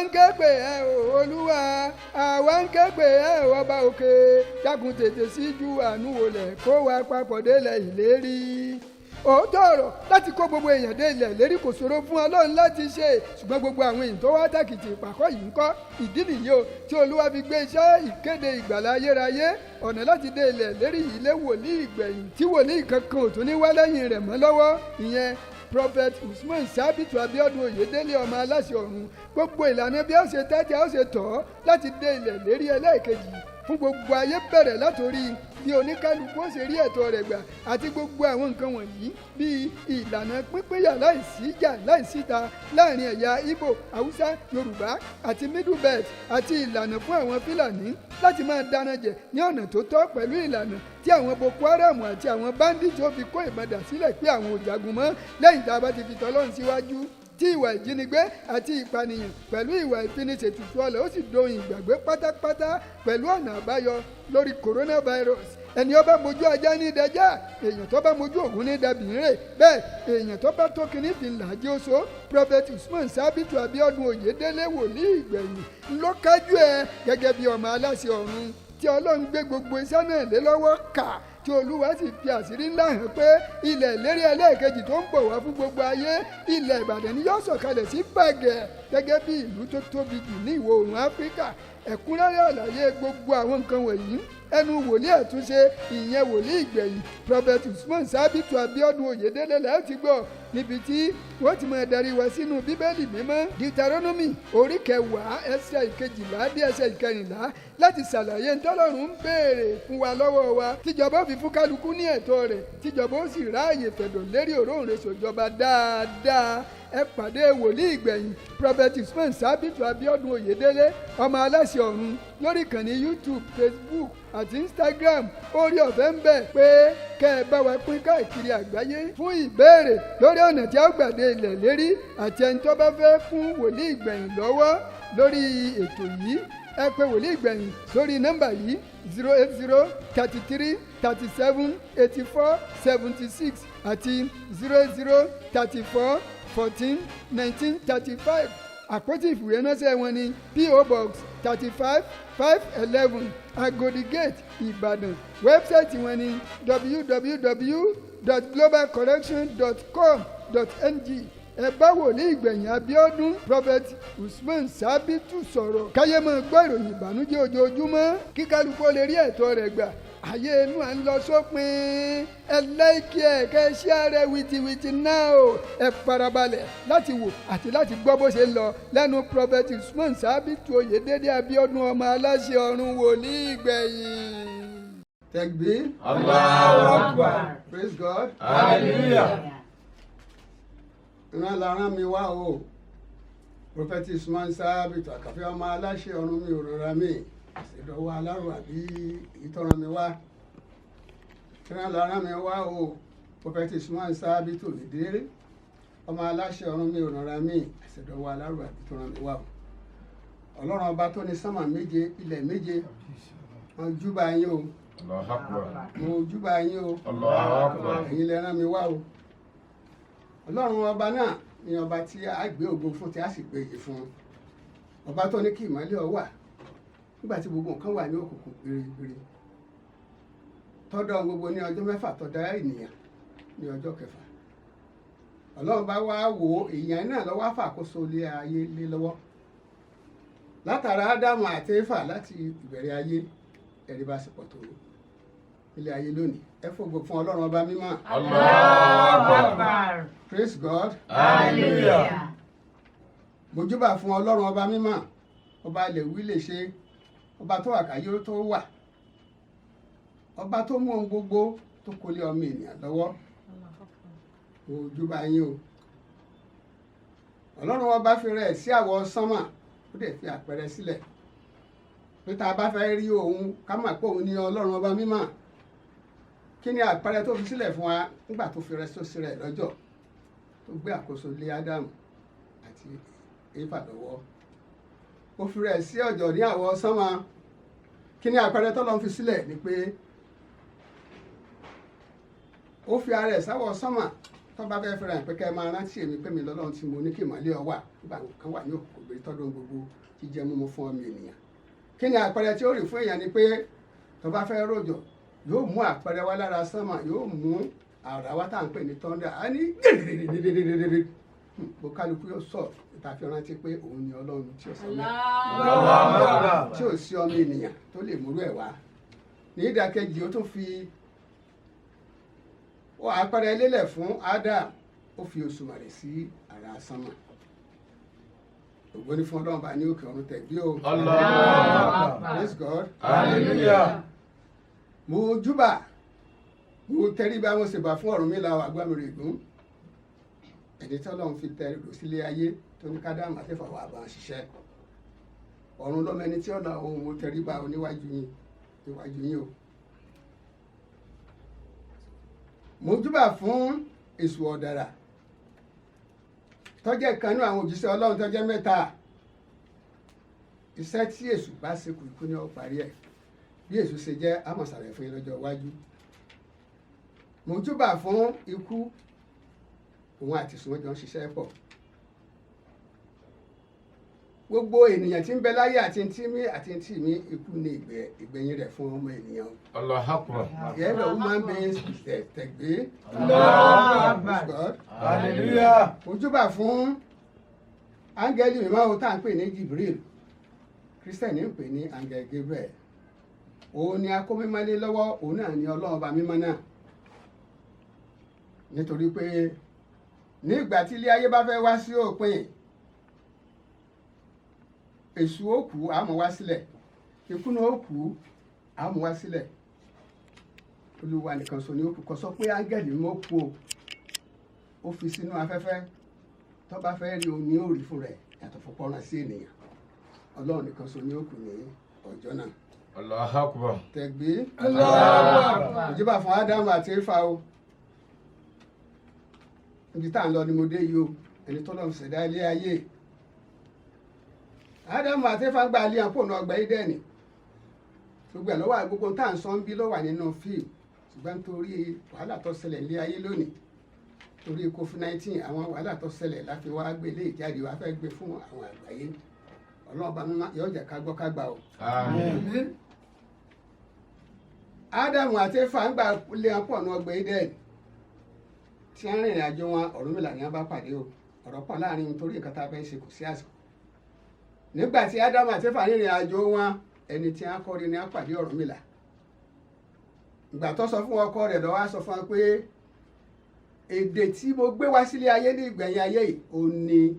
àwa ń ké pè ẹ́ o olúwa àwa ń ké pè ẹ́ o ọba òkè dákun tètè síjú àánú wọlé kó wa papọ̀ délẹ̀ ìlérí. òótọ́ ọ̀rọ̀ láti kó gbogbo èèyàn dé ilẹ̀ ìlérí kò ṣòro fún ọlọ́run láti ṣe ṣùgbọ́n gbogbo àwọn èèyàn tó wá tàkìtì ìpàkọ́ yìí ń kọ́ ìdí nìyí o tí olúwa fi gbé iṣẹ́ ìkéde ìgbàlá ayérayé ọ̀nà láti dé ilẹ̀ ìlérí yìí lé wòlíì ìgbẹ̀yìn tí wòlíì kankan ò tún ní wá lẹ́yìn rẹ̀ mọ́ lọ́wọ́ ìyẹn prophet usman sabitu abiodun oyedele ọmọ aláṣẹ ọ̀run gbogbo ìlànà bí a ṣe tẹ́tí a ṣe tọ̀ láti dé ilẹ̀ ìlérí ẹlẹ́ẹ̀kejì fún gbogbo ayé bẹ̀rẹ̀ látòrí bí oníkálukú ó ṣe rí ẹ̀tọ́ rẹ̀ gbà àti gbogbo àwọn nǹkan wọ̀nyí bíi ìlànà pípínyà láìsí ìjà láìsíta láàrin ẹ̀yà Ìgbò Haúsá Yorùbá àti Middle Belt àti ìlànà fún àwọn Fúlàní láti máa dáná jẹ ní ọ̀nà tó tọ́ pẹ̀lú ìlànà tí àwọn Boko Haram àti àwọn bandits ó fi kó ìbọn dà sílẹ̀ pé àwọn ò jagun mọ́ lẹ́yìn tá a bá ti fi tọ́lọ́run síwájú tí ìwà ìjínigbé àti ìpànìyàn pẹ̀lú ìwà ìfiniṣètùtù ọlẹ̀ ó sì dohun ìgbàgbé pátápátá pẹ̀lú ọ̀nà àbáyọ lórí coronavirus ẹni ó bá mojú ajá ní ìdájà èèyàn tó bá mojú ògún ní dàbìnrin bẹ́ẹ̀ èèyàn tó bá tó kinní fi làájí oṣó prophet usman sabitu abiodun oyedele wòlíì ìgbẹ̀yìn ló kájú ẹ gẹ́gẹ́ bí ọmọ aláṣẹ ọ̀run tí ọlọ́run gbé gbogbo iṣẹ́ náà lé lọ́wọ́ kà tí olúwa sì fi àṣírí ńlá hàn pé ilẹ̀ ìlérí ẹlẹ́ẹ̀kejì tó ń bọ̀ wá fún gbogbo ayé ilẹ̀ ìbàdàn ni yóò sọ̀kalẹ̀ sí bàgẹ́ gẹ́gẹ́ bí ìlú tó tóbi jù ní ìwọ̀ oòrùn áfíríkà ẹ̀kúnrẹ́rẹ́ àlàyé gbogbo àwọn nǹkan wọ̀nyí ẹnu wòlíì àtúnṣe ìyẹn wòlíì ìgbẹ̀yìn prophet usman sabitu abiodun oyedele lẹ́yìn ti gbọ́ níbi tí wọ́n ti máa darí wa sínú bíbélì mímọ́ deuteronomy orí 10 ẹsẹ̀ 11 dé ẹsẹ̀ 14 láti ṣàlàyé ntọ́lọ́run ń béèrè fún wa lọ́wọ́ wa tíjọba ó fi fún kálukú ní ẹ̀tọ́ rẹ̀ tíjọba ó sì ráàyè fẹ̀dọ̀ lérí òróǹro ṣòjọba dáadáa ẹ pàdé wòlíì ìgbẹ̀yìn prophet usman sabitu abiodun oyedele ọmọ aláṣẹ ọ̀run lórí ìkànnì youtube facebook àti instagram orí ọ̀fẹ́ ń bẹ pé kẹ́ ẹ bá wa pín káàkiri àgbáyé fún ìbéèrè lórí ọ̀nà tí a gbàdé ilẹ̀ lérí àti ẹni tó bá fẹ́ fún wòlíì ìgbẹ̀yìn lọ́wọ́ lórí ètò yìí ẹ pè wòlíì ìgbẹ̀yìn sórí nọ́mbà yìí 08033378476 àti 08034141935 àpótí ìfìwéránṣẹ́ wọn ní P.O. Box 35511 Agodi Gate Ìbàdàn wẹ́bsáìtì wọn ní www.globalcorrection.com.ng ẹ bá wòlíì ìgbẹ̀yìn Abíọ́dún prophet Usman Sabitu sọ̀rọ̀ káyé máa gbọ́ ìròyìn ìbànújẹ́ ojoojúmọ́ kí kálukú lè rí ẹ̀tọ́ rẹ̀ gbà ayé inú à ń lọ sópin ẹ láìkí ẹ kẹ ṣí ààrẹ wìtìwìtì náà o ẹ farabalẹ̀ láti wò àti láti gbọ́ bó ṣe ń lọ lẹ́nu prophet Usman Sabitu Oyedele Abíọ́dún ọmọ aláṣẹ ọ̀run wòlíì ìgbẹ̀yìn. Takbir. Allahu Akbar. Praise God. Hallelujah. ìran làrán mi wá o prophet Usman Sabitu àkàfẹ́ ọmọ aláṣẹ ọ̀run mi ò rọra mi ìdọ̀wọ́ alárò àbí ìtọ́ran mi wá ìran làrán mi wá o prophet Usman Sabitu Oyedele ọmọ aláṣẹ ọ̀run mi ò rọra mi ìdọ̀wọ́ alárò àbí ìtọ́ran mi wá o ọlọ́run ọba tó ní sánmà méje ilẹ̀ méje wọn júbà yín o Allahu Akbar. mo júbà yín o Allahu Akbar. ẹ̀yin lẹ rán mi wá o ọlọ́run ọba náà ni ọba tí a gbé ògo fún tí a sì gbé yìí fún ọba tó ní kí ìmọ́lẹ̀ ó wà nígbà tí gbogbo nǹkan wà ní òkùnkùn biribiri tọ́dọ̀ gbogbo ní ọjọ́ mẹ́fà tó dá ènìyàn ní ọjọ́ kẹfà ọlọ́run bá wá wò ó èèyàn náà lọ́wọ́ àfàkóso lé ayé lé lọ́wọ́ látara ádámù àti éfà láti ìbẹ̀rẹ̀ ayé ẹ̀rí bá sì pọ̀ tó ilé ayé lónìí ẹ fògo fún ọlọ́run ọba mímọ́. Allahu Akbar. Praise God. Hallelujah. Mojúbà fún ọlọ́run ọba mímọ́ ọba lè wí lè ṣe ọba tó wà káyé tó wà ọba tó mú ohun gbogbo tó kólé ọmọ ènìyàn lọ́wọ́ mojúbà yín o ọlọ́run ọba fi rẹ̀ sí àwọ̀ sánmà ó dẹ̀ fi àpẹẹrẹ sílẹ̀ pé tá a bá fẹ́ rí òun ká mà pé òun ní ọlọ́run ọba mímọ́ kí ni àpẹẹrẹ tó fi sílẹ̀ fún wa nígbà tó fi rẹ̀ sósì rẹ̀ lọ́jọ́ tó gbé àkóso lé ádámù àti éfà lọ́wọ́ ó fi rẹ̀ sí ọ̀jọ̀ ní àwọ̀ sánmà kí ni àpẹẹrẹ tọ́lọ́run fi sílẹ̀ ni pé ó fi ara ẹ̀ sáwọ̀ sánmà tó bá fẹ́ fẹ́ràn pé kẹ́ ẹ máa rántí èmi pé mi lọ́lọ́run tí mo ní kí ìmọ̀lẹ́ ọ wà nígbà kan wà ní òkùnkùn gbé tọ́dún gbogbo jíjẹ mímu fún ọmọ ènìyàn. Kí ni àpẹẹrẹ tí ó rí fún èèyàn ni pé tó bá fẹ́ rọ̀jò yóò mú àpẹẹrẹ wá lára sánmà, yóò mú àrà wá tá à ń pè ní tọ́ndà á ní gèdèdèdèdèdèdè bó kálukú yóò sọ ìta fi rántí pé òun ni ọlọ́run tí ó sọ mẹ́ tí ò sí ọmọ ènìyàn tó lè múrú ẹ̀ wá. Ní ìdàkejì ó tún fi àpẹẹrẹ lélẹ̀ fún Adam, ó fi òṣùmàrè sí àrà sánmà. Ògo ni fún ọlọ́run bá ní òkè ọ̀run tẹ̀gbí o. Praise God. Hallelujah. Mo júbà, mo tẹríba, mo ṣèbà fún Ọ̀rúnmìlà Àgbàmìrègún, ẹni tí ọlọ́run fi tẹ ìlú sílé ayé tó ní kádàmù àtẹ́fà wà bá ń ṣiṣẹ́. Ọ̀run lọ́mọ ẹni tí ọ̀nà ohun mo tẹríba níwájú yín o. Mo júbà fún Èṣù ọ̀dàrà tó jẹ́ kan nínú àwọn òjíṣẹ́ ọlọ́run tó jẹ́ mẹ́ta. Iṣẹ́ tí Èṣù bá ṣe kù ikú ni ó parí ẹ̀. Bí Èṣù ṣe jẹ́ àmọ̀sàrẹ̀ fún yín lọ́jọ́ iwájú. Mo júbà fún ikú, òun àti Èṣù wọn jọ ń ṣiṣẹ́ pọ̀. Gbogbo ènìyàn tí ń bẹ láyé àti tí mi àti tí mi, ikú ni ìgbẹ̀yìn rẹ̀ fún ọmọ ènìyàn. Allahu Akbar. Yẹ́n lọ human beings tẹ̀gbé. Allahu Hallelujah. Mo júbà fún áńgẹ́lì mímọ́ tá à ń pè ní Jibril, Kírísítẹ̀nì ń pè ní áńgẹ́lì Gabriel. Òun ni akó mímọ́ lé lọ́wọ́, òun náà ni ọlọ́run ọba mímọ́ náà. Nítorí pé ní ìgbà tí ilé ayé bá fẹ́ wá sí òpin, Èṣù ó kú àmọ́ wá sílẹ̀, ikú náà ó kú àmọ́ wá sílẹ̀. Olúwa nìkan ṣo ni ó kú. Kò sọ pé áńgẹ́lì mímọ́ kú o, ó fi sínú afẹ́fẹ́, tó bá fẹ́ rí òun ní òrì fún rẹ̀ yàtọ̀ fún pọ́nrán sí ènìyàn. Ọlọ́run nìkan ṣo ni ó kú ní ọjọ́ náà. Allahu Akbar. Tẹ̀gbé. Allahu Akbar. Òjúbà fún Ádámù àti Éfà o. Ibi tá à ń lọ ni mo dé yìí o, ẹni tó lọ́run ṣẹ̀dá ilé ayé. Ádámù àti Éfà gba ilé àpò náà ọgbà Édẹ́nì. Gbogbo ẹ̀ lọ́wọ́ gbogbo tá à ń sọ ń bí ló wà nínú fíìmù, ṣùgbọ́n nítorí wàhálà tó ṣẹlẹ̀ ilé ayé lónìí, torí COVID-19 àwọn wàhálà tó ṣẹlẹ̀ la fi wá gbé ilé ìjáde wa fẹ́ gbé fún àwọn àgbáyé. Ọlọ́run bá mímọ́ yóò jẹ́ ká gbọ́ ká gbà o. Àmín. Ádámù àti Éfà ń gbà ilé àpò náà ọgbà Édẹ́nì. Tí wọ́n rìnrìn àjò wọn, Ọ̀rúnmìlà ni wọ́n bá pàdé o. Ọ̀rọ̀ pọ̀ láàrin nítorí nǹkan tá a fẹ́ ṣe kò sí àsìkò. Nígbà tí Ádámù àti Éfà rìnrìn àjò wọn, ẹni tí wọ́n kọ́ rí ni wọ́n pàdé Ọ̀rúnmìlà. Ìgbà tó sọ fún ọkọ rẹ̀ lọ́wọ́ sọ fún wọn pé èdè tí mo gbé wá sílé ayé ní ìgbẹ̀yìn ayé yìí ò ní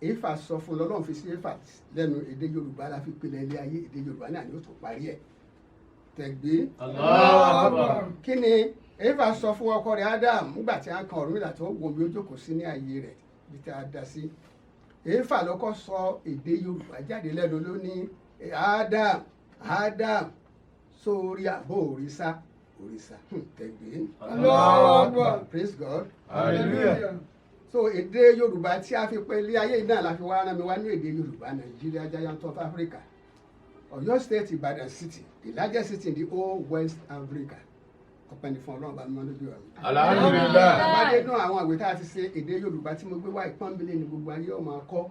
Éfà sọ fún lọ́lọ́run fi sí Éfà lẹ́nu. Èdè Yorùbá la fi pilẹ̀ ilé ayé, èdè Yorùbá náà ni ó tún parí ẹ̀. Tẹ̀gbé. Allahu Akbar. Kí ni Éfà sọ fún ọkọ rẹ̀ Ádámù nígbà tí wọ́n kan Ọ̀rúnmìlà tó wo bí ó jókòó sí ní ààyè rẹ̀ bí tí a dá sí. Éfà lọ́kọ́ sọ èdè Yorùbá jáde lẹ́nu ló ní Ádámù sórí àbó òrìṣà. Tẹ̀gbé. Allahu Akbar. Praise God. Hallelujah. So èdè Yorùbá tí a fi pè ilé ayé náà la fi wá rán mi wá ní èdè Yorùbá. Nigeria, giant of Africa. Ọ̀yọ́ State, Ibadan City, the largest city in the whole West Africa. Ọpẹ́ ni fún Ọlọ́run bá mi mọ́ lójú ọ̀run. Alhamdulillah. Àbádé náà àwọn àwẹ̀ tá a ti ṣe èdè Yorùbá tí mo gbé wá ìpọ́nbélé ni gbogbo ayé ọmọ akọ́.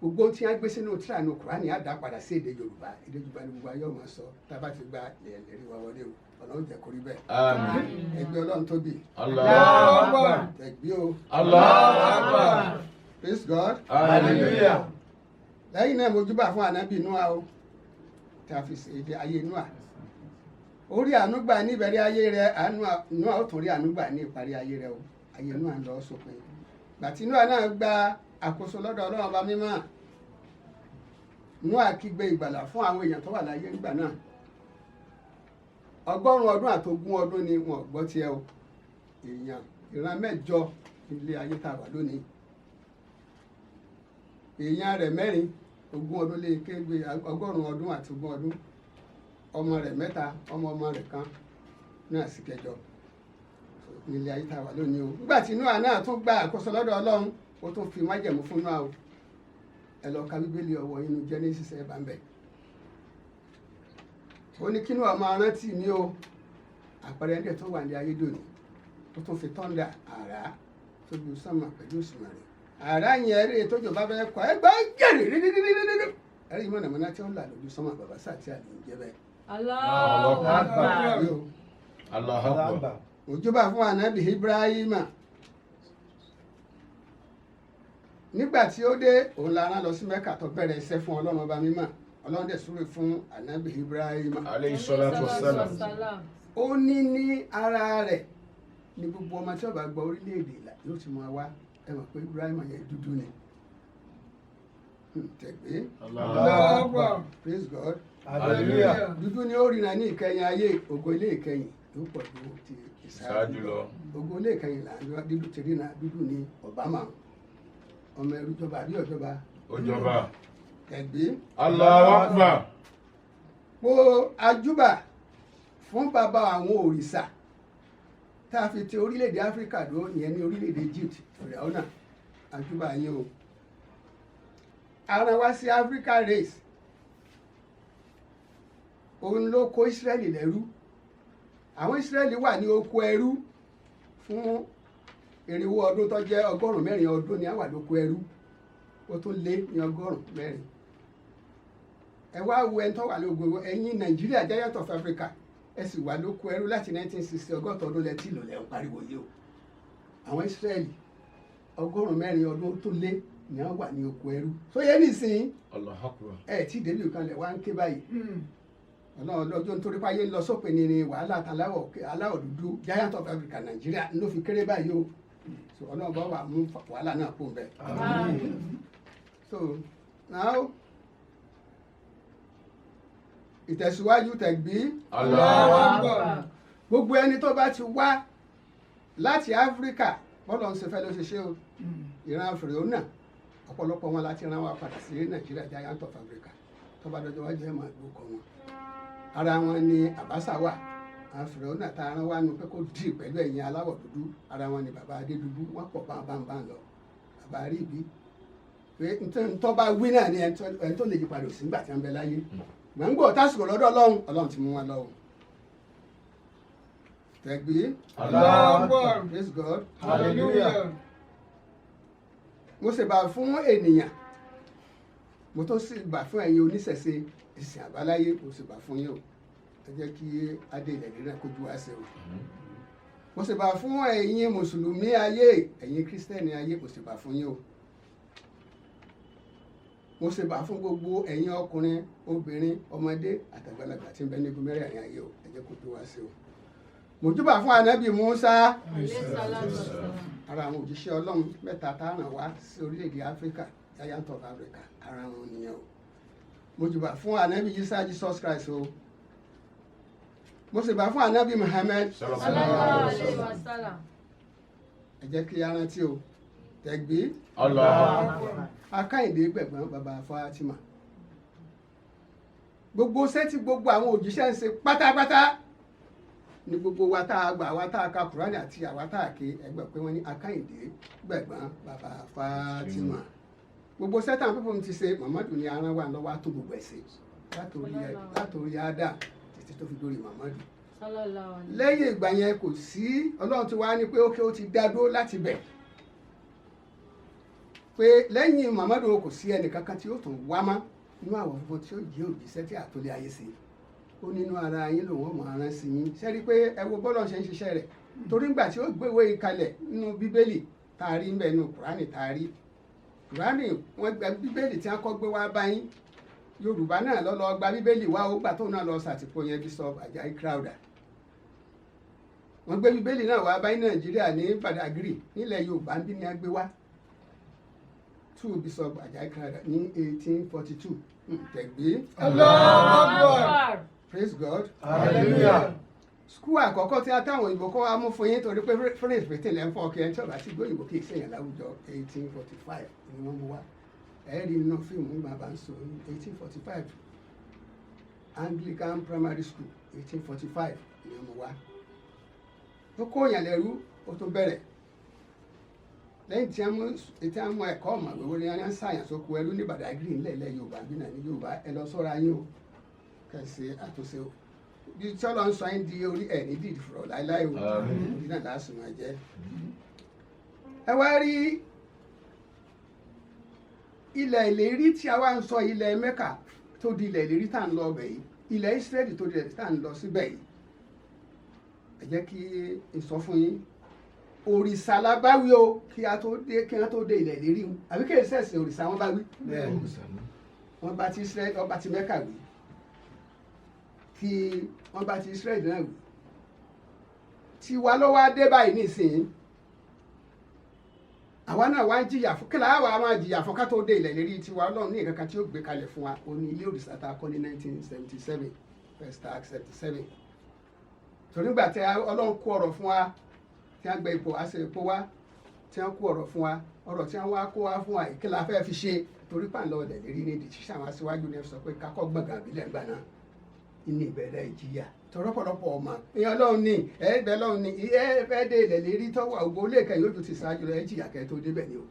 Gbogbo tí wọ́n gbé sínú tíra ní Kùránì á dá padà sí èdè Yorùbá. Èdè Yorùbá ni gbogbo ayé ọmọ sọ. Tá a bá ti gba ẹ̀rí wa wọlé o, Ọlọ́run jẹ́ kó rí bẹ́ẹ̀. Àmín. Ẹgbẹ́ Ọlọ́run tóbi. Allahu Akbar. Tẹ̀gbé o. Allahu Akbar. Praise God. Hallelujah. Lẹ́yìn náà mo júbà fún ànábì Nóà o, tí a fi ṣe èdè ayé Nóà. Orí ànúgbà ní ìbẹ̀rẹ̀ ayé rẹ̀, Nóà ó tún rí ànúgbà ní ìparí ayé rẹ̀ o. Ayé Nóà ń lọ sópin. Gbàtí Nóà náà gba àkóso lọ́dọ̀ Ọlọ́run ọba mímọ́, Nóà kígbe ìgbàlà fún àwọn èèyàn tó wà láyé nígbà náà. 100 ọdún àtogún ọdún ni wọn gbọ́ tiẹ̀ o. Èèyàn ìran 8 ilé ayé tá a wà lónìí. Èèyàn rẹ̀ 4 ogún ọdún lé kégbé 100 ọdún àti ogún ọdún. Ọmọ rẹ̀ 3, ọmọ rẹ̀ 1 náà sì 8 nílé ayé tá a wà lónìí o. Nígbà tí Nóà náà tún gba àkóso lọ́dọ̀ Ọlọ́run, ó tún fi májẹ̀mú fún Nóà o. Ẹ lọ ka Bíbélì ọwọ́ inú Genesis ẹ̀ bá ń bẹ̀. Ó ní kí Nóà máa rántí mi o. Àpẹẹrẹ ẹ̀dẹ̀ tó wà ní ayé dòní. Ó tún fi tọ́ndà àrá tójú sánmà pẹ̀lú òṣùmàrè àrá yẹn eré tójò bá fẹ́ kọ́ ẹgbẹ́ gẹ̀rì rírírírírí ẹ̀rí mọ̀nàmọ́ná tí ó ń là lójú sánmà bàbá sàtì àlè ń jẹ́ bẹ́ẹ̀. Allahu Akbar. Allahu Akbar. òjúbà fún ànábì Ibrahima nígbà tí ó dé òun la rán lọ sí Mẹ́kà tó bẹ̀rẹ̀ iṣẹ́ fún Ọlọ́run ọba mímọ́ Ọlọ́run dẹ̀ súre fún ànábì Ibrahima. Alayhi salatu wassalam. ó ní ara rẹ̀ ní gbogbo ọmọ tí ó bá gba orílẹ̀-èdè ìlà yóò ti máa wá ẹ mọ̀ pé Ibrahima yẹn dúdú ni tẹ̀gbé Allahu Akbar. praise God Hallelujah. dúdú ni ó rìnà ní ìkẹyìn ayé ògo ilé ìkẹyìn yóò pọ̀ ju ti Ṣáájú lọ. ògo ilé ìkẹyìn là ń lọ dúdú ti rìnà dúdú ni Obama ọmọ ẹrú jọba àbí ọjọba Ó jọba. tẹ̀gbé Allahu Akbar. po ajúbà fún bàbá àwọn òrìṣà tá a fi ti orílẹ̀-èdè Áfíríkà dúró ìyẹn ní orílẹ̀-èdè Egypt fìràwọ́nà ajúbà yín o ara wá sí Africa race òun ló kó Ísírẹ́lì lẹ́rú àwọn Ísírẹ́lì wà ní oko ẹrú fún irinwó ọdún tó jẹ́ 104 ọdún ní àwà lóko ẹrú ó tún lé ní 104 ẹ wá wo ẹni tó wà lóko ẹ̀yin Nàìjíríà Giant of Africa ẹ sì wà lóko ẹrú láti 1960 ọgọ́ta ọdún lẹ́tí ìlò lẹ́ ń pariwo yìí o àwọn Ísírẹ́lì 104 ọdún tó lé ní wọ́n wà ní oko ẹrú tó yẹ nísìnyí Allahu Akbar. ẹ tí débi kan lẹ̀ wá ń ké báyìí ọlọ́run lọ́jọ́ nítorí páyé ń lọ sópin ní wàhálà aláwọ̀ dúdú Giant of Africa Nàìjíríà ló fi kéré báyìí o so ọlọ́run bá wà mú wàhálà náà kó bẹ́ẹ̀. so now ìtẹ̀síwájú tẹ̀gbí Allahu Akbar. gbogbo ẹni tó bá ti wá láti Áfíríkà bọ́lọ̀ ń ṣe fẹ́ ló ṣe ṣe o ìran fìrìónà ọ̀pọ̀lọpọ̀ wọn láti ran wa padà sí Nàìjíríà Giant of Africa tó bá dọjọ́ wájú ẹ̀ máa gbó kọ wọn ara wọn ni Àbáṣà wà àwọn fìrìónà tá a rán wá nu pé kó dì pẹ̀lú ẹ̀yìn aláwọ̀ dúdú ara wọn ni bàbá Adédúdú wọn pọ̀ báńbáńbá lọ bàbá Àríbí pé ntọ́ bá wí náà ni ẹni tó lè yí padà sí nígbà tí wọ́n bẹ láyé gbàngbò tásìkò lọ́dọ̀ Ọlọ́run ti mú wọn lọ́wọ́ tẹ̀gbí Allahu Akbar. praise God Hallelujah. mo sì bá fún ènìyàn mo tó sì bá fún ẹ̀yin oníṣẹ̀ṣe ìsìn àbáláyé mo sì bá fún yín o ẹ jẹ́ kí adé ilẹ̀ rírà kójú wá sí o mo sì bá fún ẹ̀yin mùsùlùmí ayé ẹ̀yin kírísítẹ́nì ayé mo sì bá fún yín o mo sì bá fún gbogbo ẹ̀yin ọkùnrin obìnrin ọmọdé àtàgbàlagbà tí ń bẹ nígun mẹ́rẹ̀ẹ̀rin ayé o ẹ jẹ́ kójú wá sí o mo júbà fún ànábì Mùsá ara àwọn òjíṣẹ́ Ọlọ́run mẹ́ta tá a ràn wá sí orílẹ̀-èdè Áfíríkà Giant of Africa ara wọn nìyẹn o mo jùbà fún ànábì Isa Jesus Christ o mo sì bá fún ànábì Muhammad ẹ jẹ́ kí a rántí o tẹ̀gbí Allahu Akbar. Akáyìndé gbẹ̀gbọ́n bàbá Fátímà gbogbo sẹ́tì gbogbo àwọn òjíṣẹ́ ń ṣe pátápátá ní gbogbo wa tá a gbà wa tá a ka Kùránì àti àwa tá a ké ẹgbẹ́ pé wọ́n ní Akáyìndé gbẹ̀gbọ́n bàbá Fátímà gbogbo sẹ́tàn pípọ̀ ti ṣe Muhammadu ní aràn wà lọ́wọ́ tó gbogbo ẹ̀ ṣe látòrí Adam títí tó fi dórí Muhammadu lẹ́yìn ìgbà yẹn kò sí Ọlọ́run ti wá ní pé ókè ó ti dá dúró láti bẹ̀ pé lẹ́yìn Muhammadu kò sí ẹnìkankan tí ó tún wá mọ́ nínú àwọn funfun tí ó jẹ́ òjíṣẹ́ tí àtòlé ayé ṣe ó nínú ara yín lòun ọmọ aràn sí yín sẹ́rí pé ẹ wo bọ́lọ̀ ṣe ń ṣiṣẹ́ rẹ̀ torí ńgbà tí ó gbéwé kalẹ̀ nínú Bíbélì tá a rí ń bẹ nínú Kùránì tá a rí Kùránì wọ́n gba Bíbélì tí wọ́n kọ́ gbé wá báyìí Yorùbá náà lọ́lọ́ gba Bíbélì wá ó gbà tó náà lọ sàtìpó yẹn Bishop Ajayi Crowther wọ́n gbé Bíbélì náà wá báyìí Nàìjíríà ní Badagry nílẹ̀ Yorùbá ń bí ní agbé wá to Bishop Ajayi Crowther ní 1842 tẹ̀gbé Allahu Akbar. praise God Hallelujah. skul àkọ́kọ́ tí a táwọn òyìnbó kọ́ wa mú fún yín torí pé French Britain lẹ́ ń fọ́ ọkẹ́ ẹni tí ọ̀rọ̀ àti ìgbó òyìnbó kì í ṣèyàn láwùjọ 1845 ni wọ́n mú wá ẹ̀ẹ́rì nínú fíìmù ìgbà bá ń sọ 1845 Anglican Primary School 1845 ni wọ́n mú wá ó kó yàn lẹ́rú ó tún bẹ̀rẹ̀ lẹ́yìn tí a mú ẹ̀kọ́ ọ̀mọ̀ gbogbo ni wọ́n ń ṣàyàn sóko ẹrú ní Badagry nílẹ̀ Yorùbá bí náà ní Yorùbá ẹ lọ sọ́ra yín o kẹsì àtúnṣe o bí tí Ọlọ́run sọ yín di orí ẹ̀ ní dìdì fúrọ̀ láéláé o ní náà lásùn máa jẹ́ ẹ wá rí ilẹ̀ ìlérí tí a wá ń sọ ilẹ̀ Mẹ́kà tó di ilẹ̀ ìlérí tá à ń lọ ọbẹ̀ yìí ilẹ̀ Ísírẹ́lì tó di ilẹ̀ tá à ń lọ síbẹ̀ yìí ẹ jẹ́ kí n sọ fún yín òrìṣà la bá wí o kí wọ́n tó dé ilẹ̀ ìlérí wọn àbí kí èsì ẹ̀sìn òrìṣà wọn bá wí wọ́n bá ti Ísírẹ́lì wọ́n bá ti Mẹ́kà wí tí wọ́n bá ti Ísírẹ́lì náà wí tiwa ló wá dé báyìí nísìnyí àwa náà wá ń jìyà fún kílà àwa máa jìyà fún ká tó dé ilẹ̀ lérí tiwa Ọlọ́run ní nǹkan kan tí ó gbé kalẹ̀ fún wa ó ní ilé òrìṣà tá a kọ́ ní 1977 first tax 77 torí nígbà tí Ọlọ́run kó ọ̀rọ̀ fún wa tí wọ́n gbé ipò àṣẹ ipò wa tí wọ́n kó ọ̀rọ̀ fún wa ọ̀rọ̀ tí wọ́n wá kó wa fún wa ìkílà fẹ́ fi ṣe torí pàǹlọ́ ilẹ̀ lérí ní ìdíṣẹ́ àwọn aṣíwájú ni sọ pé kakọ́ gbọ̀ngàn àbílẹ̀ gbà náà ní ìbẹ̀rẹ̀ ìjìyà tọ̀rọ̀pọ̀lọpọ̀ ọmọ èèyàn Ọlọ́run ní ẹ̀ẹ́dẹ̀ Ọlọ́run ní fẹ́ dé ilẹ̀ lérí tọ́wọ́ ògbó lẹ́ẹ̀kan yóò tún ti ṣáájú rẹ̀ jìyà kẹ́ tó débẹ̀ ni o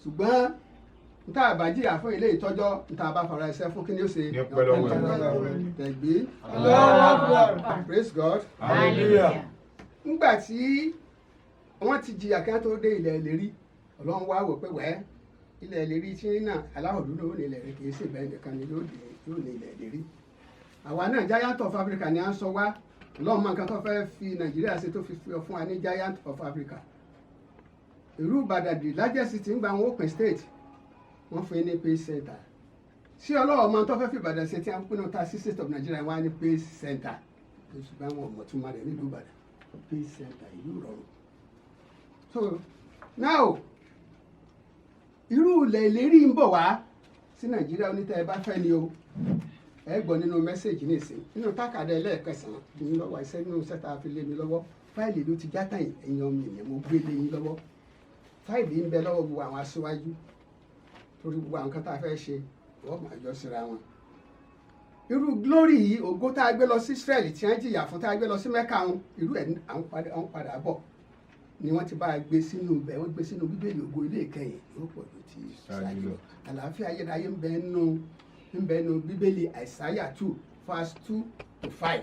ṣùgbọ́n níta àbájíyà fún ilé ìtọ́jọ́ níta àbá fara ẹsẹ̀ fún kí ni ó ṣe tẹ̀gbé praise God Hallelujah. ńgbà tí wọ́n ti jìyà kẹ́ tó dé ilẹ̀ lérí Ọlọ́run wá wò pé wẹ́ẹ́ ilẹ̀ lérí tí náà aláwọ̀ dúdú ó ní ilẹ̀ rẹ̀ kì í ṣe bẹ́ẹ̀ nìkan ni yóò ní ilẹ̀ lérí àwa náà Giant of Africa ni à ń sọ wá Ọlọ́run mọ nǹkan tó fẹ́ fi Nàìjíríà ṣe tó fi fún wa ní Giant of Africa ìlú Ìbàdàn the largest city ń gba àwọn open state wọ́n fún ní Peace Center sí Ọlọ́run mọ tó fẹ́ fi Ìbàdàn ṣe tí a ń pinnu ta sí state of Nigeria wá ní Peace Center ṣùgbọ́n àwọn ọmọ túmọ̀ rẹ̀ nílùú Ìbàdàn Peace Center ìlú Ìrọ̀rùn so now irú ilẹ̀ ìlérí ń bọ̀ wá sí Nàìjíríà onítẹ̀ ẹ bá fẹ́ ni o ẹ gbọ́ nínú mẹ́sẹ̀gì nìsín nínú tákàdá ẹlẹ́ẹ̀kẹsàn-án ní lọ́wọ́ iṣẹ́ nínú sẹ́ta fi lé mi lọ́wọ́ fáìlì ló ti játa ẹ̀yìn ọmọ ènìyàn mo gbé lé yín lọ́wọ́ fáìlì ń bẹ lọ́wọ́ gbogbo àwọn aṣíwájú torí gbogbo àwọn kan tá a fẹ́ ṣe wọ́n máa jọ síra wọn. irú glory yìí ògo tá a gbé lọ sí Israel tí wọ́n jìyà fún tá a gbé lọ sí Mẹ́kà wọn irú ẹ̀ àwọn padà bọ̀ ni wọ́n ti bá a gbé sínú bẹ́ẹ̀ wọ́n gbé sínú Bíbélì ògo ilé ìkẹyìn yóò pọ̀ ju ti ṣáájú lọ àlàáfíà ayérayé ń bẹ nínú Bíbélì Àìsáyà 2 verse 2 to 5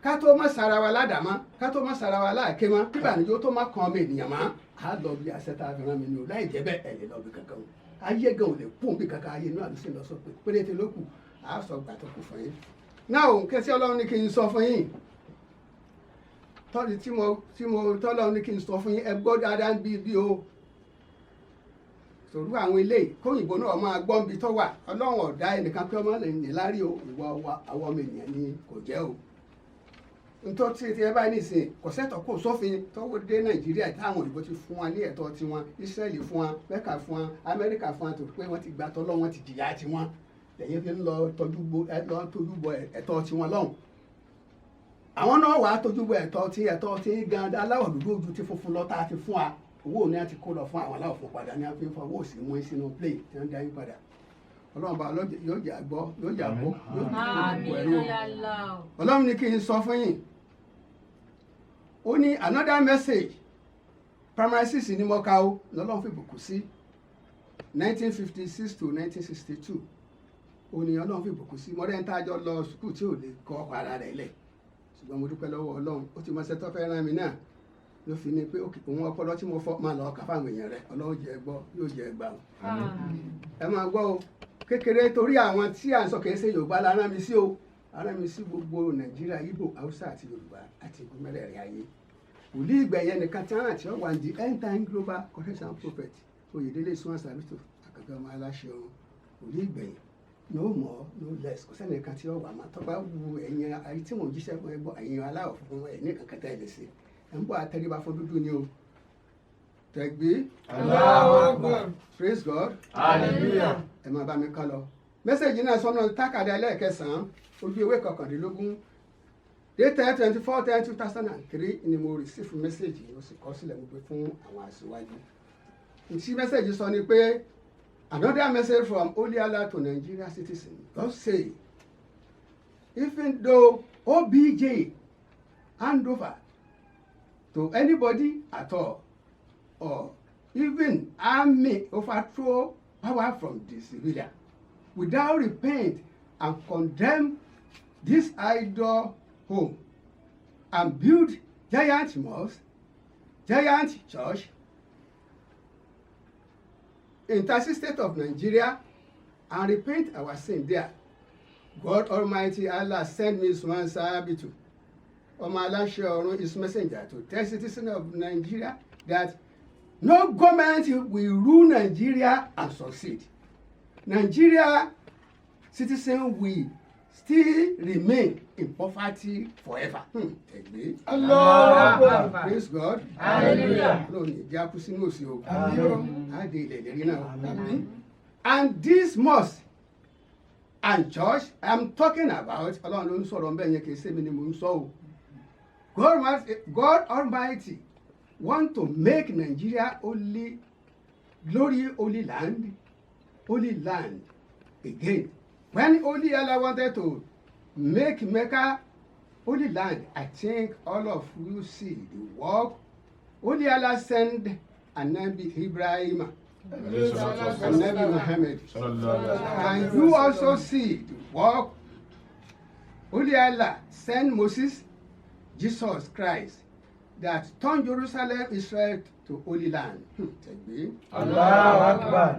ká tó má sara wa ládàmá ká tó má sara wa láàké mọ́ kíbànújẹ́ tó má kan ọmọ ènìyàn mọ́ á lọ bí àṣẹta àfihàn mi ni o láì jẹ́ bẹ́ẹ̀ ẹ̀ lè lọ bí kankan o ayé gan ò lè kún bí kankan ayé inú àdúgbò lọ sọ pé péréte ló kù á sọ gbà tó kù fún yín náà òun kẹsí Ọlọ́run ní kí n sọ fún yín tọ́lí tí mo tọ́lọ́run ní kí n sọ fún yín ẹ gbọ́ dáadáa ń bí o sòrú àwọn eléyìí kóyìnbó náà máa gbọ́n bí tó wà Ọlọ́run ọ̀dá ẹnìkan pé ọmọ lè ní lárí o ìwà àwọn ọmọ ènìyàn ni kò jẹ́ o nítorí tí ẹ bá ní ìsìn kò sẹ́tọ̀ kò sófin tó dé Nàìjíríà táwọn òyìnbó ti fún wa ní ẹ̀tọ́ tiwọn Ísírẹ́lì fún wa Mẹ́kà fún wa Amẹ́ríkà fún wa tó pé wọ́n ti gbà tọ́lọ́ wọn ti jìyà tiwọn lẹ́yìn fi ń lọ tójú bọ ẹ̀tọ́ tiwọn lọ́hùn àwọn náà wàá tójú bọ ẹ̀tọ́ tí gan aláwọ̀ dúdú ojú ti funfun lọ tá a ti fún wa owó ni a ti kó lọ fún àwọn aláwọ̀ fún padà ní a fi ń fọ owó sí mú sínú play tí wọ́n dá yín padà Ọlọ́run bá yóò jà gbọ́ yóò jà bọ́ yóò jà ẹ̀rú Ọlọ́run ní kí n sọ fún yín ó ní another message primary 6 ní mọ́ká ó lọ́lọ́run fi bùkún sí 1956 to 1962 ó ní Ọlọ́run fi bùkún sí mọ́rẹ́ ń tájọ́ lọ sùkúù tí ò lè kọ́ ọkọ̀ ara rẹ̀ lẹ̀ ṣùgbọ́n mo dúpẹ́ lọ́wọ́ Ọlọ́run ó ti mọ ṣe tó fẹ́ rán mi náà ló fi ní pé òun ọpọlọ tí mo fọ́ máa lọ kà fáwọn èèyàn rẹ̀ Ọlọ́run jẹ́ gbọ́ yóò jẹ́ gbà ó ẹ máa gbọ́ o kékeré torí àwọn tí à ń sọ kìí ṣe Yorùbá la rán mi sí o rán mi sí gbogbo Nàìjíríà Ìgbò Haúsá àti Yorùbá àti ìgbòmẹ́rẹ̀ẹ̀rẹ̀ ayé òlí ìgbẹ̀yẹ nìkan tí wọ́n àti ọ̀wà ń di end time global correction prophet Oyèdélé Sùnwọ̀n Sàbítù àkàgbà ọmọ aláṣẹ ọ̀run òlí ìgbẹ̀yìn no more no less kò sẹ́ni kan tí ọ̀wà máa tọ́gbà wu ẹ̀yìn ayé tí mò ń jíṣẹ́ fún ẹgbọ́ ẹ̀yìn aláwọ̀ funfun ẹ̀ ní kankan tẹ́ ẹ lè ṣe ẹ̀ ń bọ̀ àtẹríba fún dúdú ni o tẹ̀gbé Allahu Akbar. praise God Hallelujah. ẹ máa bá mi kọ́ lọ mẹ́sẹ̀gì náà sọ́nà tákàdá ẹlẹ́ẹ̀kẹsàn-án ojú ewé kọkàndínlógún date 24/10/2003 ni mo receive message mo sì kọ sílẹ̀ mo pé fún àwọn aṣíwájú tí message sọ ni pé another message from Holy Allah to Nigeria citizens God say even though OBJ hand over to anybody at all or even army overthrow power from the civilian without repent and condemn this idol home and build giant mosques giant church, intercede state of Nigeria, and repent our sin there. God Almighty Allah sent me Usman Sabitu, Ọmọ Aláṣẹ Ọ̀run, his messenger, to tell citizens of Nigeria that no government will rule Nigeria and succeed. Nigeria citizens will still remain in poverty forever. Allah. Praise God. Hallelujah. And this mosque and church I'm talking about, God Almighty want to make Nigeria only glory, only land again. When only Allah wanted to make Mecca holy land, I think all of you see the work. Only Allah sent Anabi Ibrahim and Nabi Muhammad. And you also see the work. Only Allah sent Moses, Jesus Christ, that turned Jerusalem, Israel to holy land. Allahu Akbar.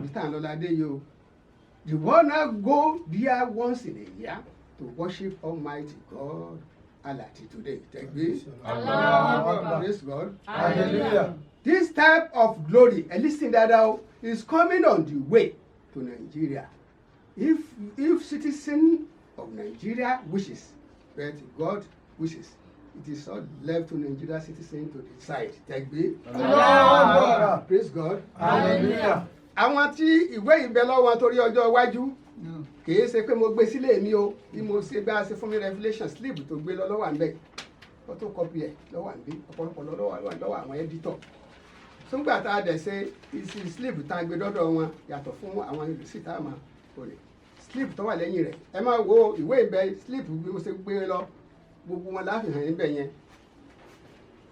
The one now go there once in a year to worship Almighty God Allah today. Praise God. Hallelujah. This type of glory, and listen that out, is coming on the way to Nigeria. If citizen of Nigeria wishes, but God wishes, it is all left to Nigeria citizen to decide. Praise God. Hallelujah. Àwọn tí ìwé ìbẹ lọ́wọ́ torí ọjọ́ iwájú kìí ṣe pé mo gbé sílé mi o bí mo ṣe bá ṣe fún mi revelation slip tó gbé lọ lọ́wọ́ àǹbẹ̀ photocopy ẹ̀ lọ́wọ́ àǹbẹ̀ ọ̀pọ̀lọpọ̀ lọ́wọ́ àwọn editor sóńgbà tá a dẹ̀ ṣe isi slip tá a gbé dọ́dọ̀ wọn yàtọ̀ fún àwọn ìlúsí tá a máa olè slip tó wà lẹ́yìn rẹ̀ ẹ máa wo ìwé ìbẹ slip bí mo ṣe gbé lọ gbogbo wọn láfihàn níbẹ̀ yẹn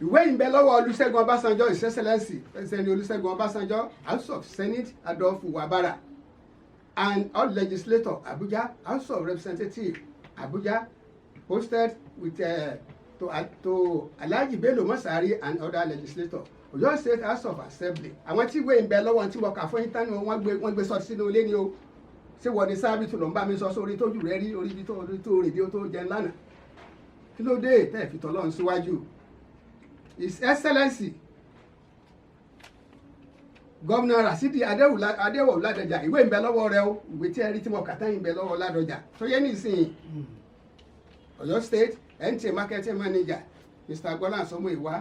ìwé ìbẹ lọ́wọ́ Olúṣẹ́gun Ọbásanjọ́ His Excellency President Olúṣẹ́gun Ọbásanjọ́ House of Senate Adolph Wabara and all legislators Abuja House of Representatives Abuja posted with to Alhaji Bello Masari and other legislators Oyo State House of Assembly àwọn tí ìwé ìbẹ lọ́wọ́ tí mo kà fún ìtàn ni wọ́n gbé sọ sínú ilé ni o ṣé wọ́n ní Sábìtù ló ń bá mi sọ sórí tójú rẹ rí orí ibi tó rèdí tó jẹun lánàá kí ló dé tẹ́ fi tọ́lọ́run síwájú. His Excellency Governor Rasidi Adéwọ̀lú Ládọjà ìwé ń bẹ lọ́wọ́ rẹ o ìwé tí ẹ rí tí mo kà tán ń bẹ lọ́wọ́ Ládọjà tó yẹ nísìnyí Ọ̀yọ́ State NTA Marketing Manager Mr. Agbọ́lá Sọmúìwá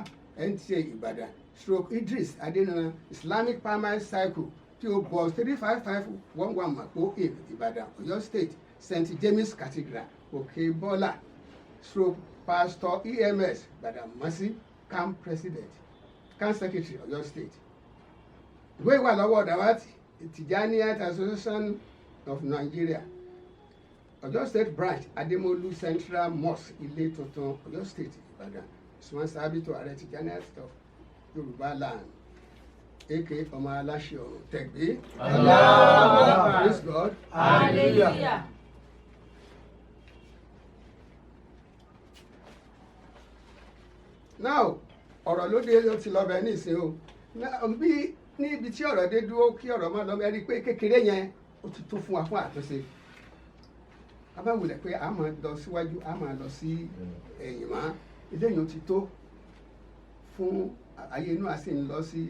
NTA Ìbàdàn stroke Idris Adéníran Islamic Primary Cycle P.O. Box 35511 Mapo Ìbàdàn Ọ̀yọ́ State St. James Cathedral Òkè Bọ́lá stroke Pastor EMS Badamasi Camp President, Camp Secretary of your state. Ìwé wà lọ́wọ́ Dawati Tijaniyat Association of Nigeria, Ọ̀yọ́ State Branch, Ademolu Central Mosque, Ilé Tuntun, Ọ̀yọ́ State, Ìbàdàn, Usman Sabitu Ààrẹ Tijaniyat of Yorùbá Land, aka Ọmọ Aláṣẹ Ọ̀run Tẹ̀gbé. Allah. Praise God. Hallelujah. Now ọ̀rọ̀ ló dé ló ti lọ bẹ nísìnyí o bí níbi tí ọ̀rọ̀ dé dúró kí ọ̀rọ̀ máa lọ ẹ rí i pé kékeré yẹn ó ti tó fún wa fún àtúnṣe abáwulẹ̀ pé a máa lọ síwájú a máa lọ sí ẹ̀yìn mọ́ eléyìí ó ti tó fún ayé inú àti ńlọ sí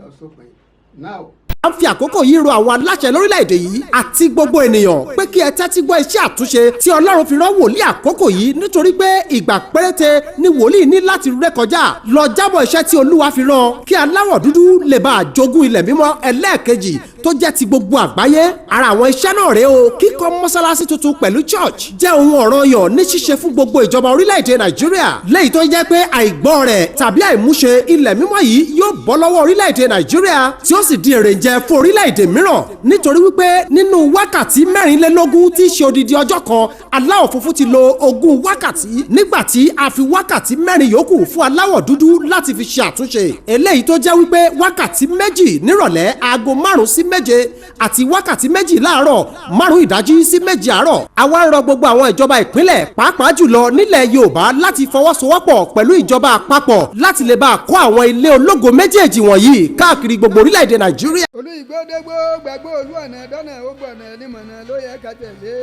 lọ sópin now. a ń fi àkókò yìí rọ àwọn aláṣẹ lórílẹ̀‐èdè yìí àti gbogbo ènìyàn pé kí ẹ tẹ́tí gbọ́ iṣẹ́ àtúnṣe tí Ọlọ́run fi rán wòlíì àkókò yìí nítorí pé ìgbà péréte ni wòlíì ní láti rékọjá lọ jábọ̀ iṣẹ́ tí Olúwa fi rán kí aláwọ̀ dúdú lè bá jogún ilẹ̀ mímọ́ ẹlẹ́ẹ̀kejì tó jẹ́ ti gbogbo àgbáyé. Ara àwọn iṣẹ́ náà rèé o kíkọ́ mọ́sálásí tuntun pẹ̀lú church jẹ́ ohun ọ̀ranyàn ní ṣíṣe fún gbogbo ìjọba orílẹ̀-èdè Nàìjíríà léyìí tó jẹ́ pé àìgbọ́ rẹ̀ tàbí àìmúṣe ilẹ̀ mímọ́ yìí yóò bọ́ lọ́wọ́ orílẹ̀-èdè Nàìjíríà tí ó sì di èrè jẹ fún orílẹ̀-èdè mìíràn nítorí wípé nínú wákàtí 24 tí í ṣe odidi ọjọ́ kan aláwọ̀ funfun ti lo 20 wákàtí nígbà tí a fi wákàtí 4 yòókù fún aláwọ̀ dúdú láti fi ṣe àtúnṣe eléyìí tó jẹ́ wípé wákàtí 2 nírọ̀lẹ́ aago 5 sí méje àti wákàtí méjì láàárọ̀ 5 ìdájí sí 2 àárọ̀. àwa ń rọ gbogbo àwọn ìjọba ìpínlẹ̀ pàápàá jùlọ nílẹ̀ Yorùbá láti fọwọ́sowọ́pọ̀ pẹ̀lú ìjọba àpapọ̀ láti lè bá a kọ́ àwọn ilé ológo méjèèjì wọ̀nyí káàkiri gbogbo orílẹ̀-èdè Nàìjíríà. olú ìgbódégbó gbàgbó olú ọ̀nà dọ́nà ó gbọ̀nà ẹnìmọ̀nà ló yẹ ká tẹ̀lé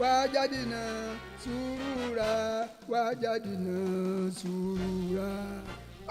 wá jáde náà sùúrùra wá jáde náà sùúrùra.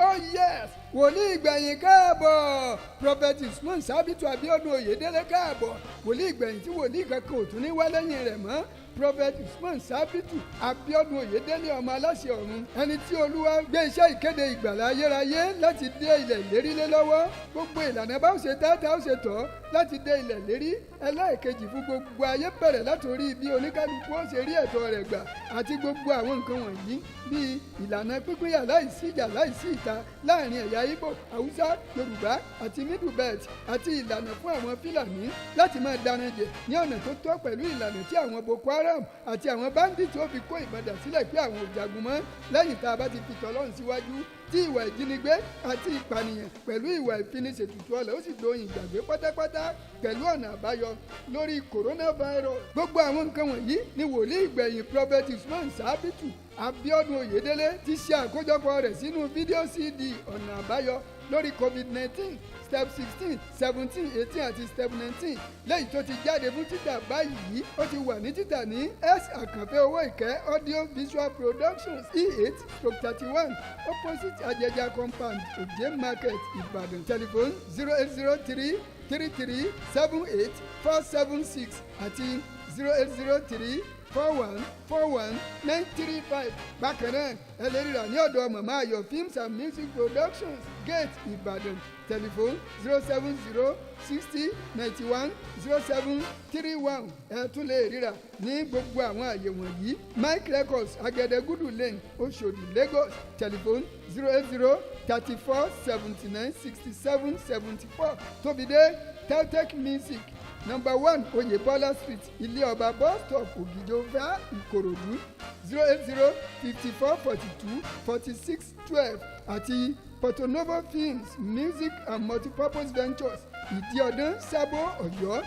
Oh yes, wòlíì ìgbẹ̀yìn káàbọ̀ prophet Usman Sabitu Abiodun Oyedele káàbọ̀ wòlíì ìgbẹ̀yìn tí wòlíì kankan ò tún ní wá lẹ́yìn rẹ̀ mọ́ prophet Usman Sabitu Abiodun Oyedele ọmọ aláṣẹ ọ̀run ẹni tí Olúwa gbé iṣẹ́ ìkéde ìgbàlá ayérayé láti dé ilẹ̀ ìlérí lé lọ́wọ́ gbogbo ìlànà bá ó ṣe tá ó ṣe tọ́ láti dé ilẹ̀ ìlérí ẹlẹ́ẹ̀kejì fún gbogbo ayé bẹ̀rẹ̀ látòrí bí oníkálukú ó ṣe rí ẹ̀tọ́ rẹ̀ gbà àti gbogbo àwọn nǹkan wọ̀nyí bíi ìlànà pípínyà láìsí ìjà láìsí ìta láàrin ẹ̀yà Ìgbò Haúsá Yorùbá àti Middle Belt àti ìlànà fún àwọn Fúlàní láti máa dáranjẹ ní ọ̀nà tó tọ́ pẹ̀lú ìlànà tí àwọn Boko Haram àti àwọn bandits ó fi kó ìbàdàn sílẹ̀ pé àwọn ò jagun mọ́ lẹ́yìn tá a bá ti fi tọ́lọ́run síwájú tí ìwà ìjínigbé àti ìpànìyàn pẹ̀lú ìwà ìfiniṣètùtù ọ̀lẹ̀ ó sì doyin ìgbàgbé pátápátá pẹ̀lú ọ̀nà àbáyọ lórí coronavirus. gbogbo àwọn nǹkan wọ̀nyí ni wòlíì ìgbẹ̀yìn prophet Usman Sabitu Abiodun Oyedele ti ṣe àkójọpọ̀ rẹ̀ sínú fídíò CD ọ̀nà àbáyọ lórí COVID-19 step 16 17 18 àti step 19 lẹ́yìn tó ti jáde fún títà báyìí ó ti wà ní títà ní S Àkànfẹ́ Owó Ìkẹ́ audio visual productions E8/31 opposite Ajeja compound Oje market Ìbàdàn telephone 0803 33 78 476 àti 0803 4141 bákan náà ẹ lè ríra ní ọ̀dọ̀ Mama Ayọ̀ films and music productions gate Ìbàdàn telephone 070 60 91 0731 ẹ tún lè ríra ní gbogbo àwọn àyè wọ̀nyí Mike Records Agẹdẹgúdù lane Oṣòdì Lagos telephone 080 34 79 67 74 tóbidé Teltec music number 1 Oyèbọ́lá street ilé ọba bus stop Ògìjọba Ìkòròdú 080 54 42 46 12 àti Portonovo films music and multipurpose ventures Ìdíọdán Sábó Ọ̀yọ́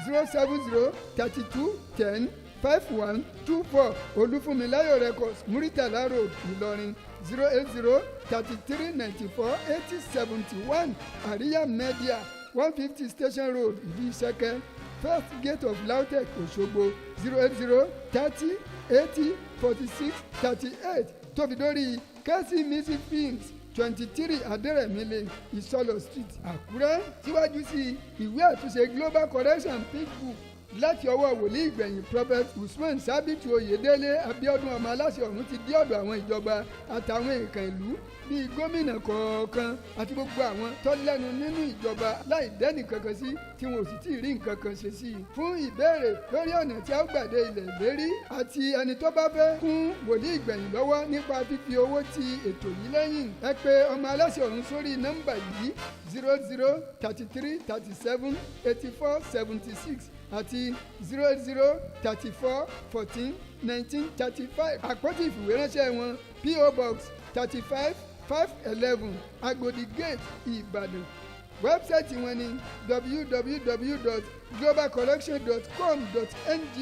070 32 10 5124 Olúfúnmiláyọ̀ records Muritala road Ìlọrin 080 33 94 80 71 Àríyá media 150 station road Ìdí-Ìṣẹ́kẹ́ first gate of Lautech Òṣogbo 080 30 80 46 38 tófìdórí Kẹ́sì music films 23 Adérẹ̀mí lane Ìsọlọ̀ street Àkúrẹ́ síwájú sí ìwé àtúnṣe global correction pink book láti ọwọ́ wòlíì ìgbẹ̀yìn prophet Usman Sabitu Oyedele Abiodun ọmọ aláṣẹ ọ̀run ti dé ọ̀dọ̀ àwọn ìjọba àtàwọn èèkàn ìlú bíi gómìnà kọ̀ọ̀kan àti gbogbo àwọn tó lẹ́nu nínú ìjọba láì dẹ́nì kankan sí tí wọn ò sì tí ì rí nǹkan kan ṣe sí i. fún ìbéèrè lórí ọ̀nà tí a ó gbàdé ilẹ̀ ìlérí àti ẹni tó bá fẹ́ kún wòlíì ìgbẹ̀yìn lọ́wọ́ nípa fífi owó ti ètò yìí lẹ́yìn ẹ pè ọmọ aláṣẹ ọ̀run sórí nọ́mbà yìí 00 33 37 84 76 àti 00 34 14 19 35 àpótí ìfìwéránṣẹ́ wọn P.O. Box 35 511 Agodi Gate Ìbàdàn wẹ́bsáìtì wọn ni www.globalcollection.com.ng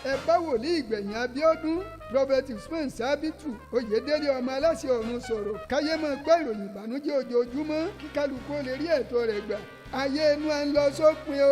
ẹ bá wòlíì ìgbẹ̀yìn Abíọ́dún prophet Usman Sabitu Oyedele ọmọ aláṣẹ ọ̀run sọ̀rọ̀ káyé máa gbọ́ ìròyìn ìbànújẹ́ ojoojúmọ́ kí kálukú lè rí ẹ̀tọ́ rẹ̀ gbà ayé inú ẹ̀ ń lọ sópin o.